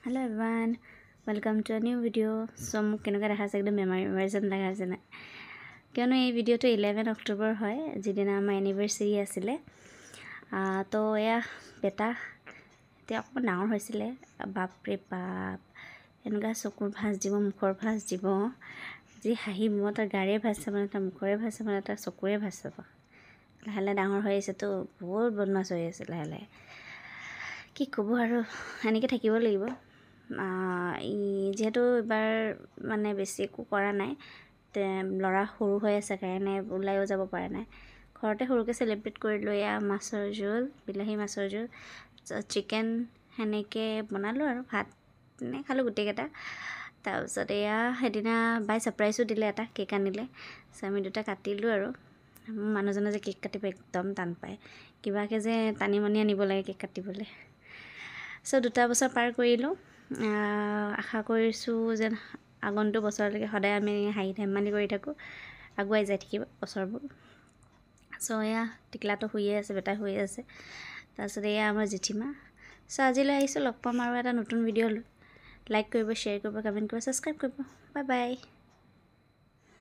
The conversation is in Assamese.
Hello everyone, welcome to a new video. So মোক কেনেকৈ দেখাইছে একদম মেমৰি যেন দেখাইছে না কিয়নো এই ভিডিঅ'টো 11 অক্টোবৰ হয় যিদিনা আমাৰ এনিভাৰ্চাৰী আছিলে তো এয়া বেটা এতিয়া অকণমান ডাঙৰ হৈছিলে বাপৰে বাপ এনেকুৱা চকুৰ ভাঁজ দিব মুখৰ ভাঁজ দিব যি হাঁহিব তাৰ গাড়ীয়ে ভাঁজ চাব তাৰ মুখৰে ভাঁজ চাব তাৰ চকুৰে ভাঁজ চাব লাহে লাহে ডাঙৰ হৈ আহিছে তো বহুত বদমাছ হৈ আছে লাহে লাহে কি ক'ব আৰু এনেকৈ থাকিব লাগিব যেহেতু এবাৰ মানে বেছি একো কৰা নাই ল'ৰা সৰু হৈ আছে কাৰণে ওলাইও যাব পৰা নাই ঘৰতে সৰুকৈ চেলিব্ৰেট কৰিলোঁ এয়া মাছৰ জোল বিলাহী মাছৰ জোল চিকেন সেনেকৈ বনালোঁ আৰু ভাত এনে খালোঁ গোটেইকেইটা তাৰপিছত এয়া সেইদিনা বাই ছাৰপ্ৰাইজো দিলে এটা কেক আনিলে আমি দুটা কাটিলোঁ আৰু মোৰ মানুহজনে যে কেক কাটিব একদম টান পায় কিবাকৈ যে টানি মানি আনিব লাগে কেক কাটিবলৈ দুটা বছৰ পাৰ কৰিলোঁ আশা কৰিছোঁ যেন আগন্তুক বছৰলৈকে সদায় আমি হাঁহি ধেমালি কৰি থাকোঁ আগুৱাই যাই থাকিব বছৰবোৰ এয়া টিকলাটো শুয়ে আছে বেটা শুয়ে আছে তাৰপিছত এয়া আমাৰ জেঠিমা আজিলৈ আহিছোঁ লগ পাম আৰু এটা নতুন ভিডিঅ' লাইক কৰিব শ্বেয়াৰ কৰিব কমেণ্ট কৰিব ছাবস্ক্ৰাইব কৰিব বাই বাই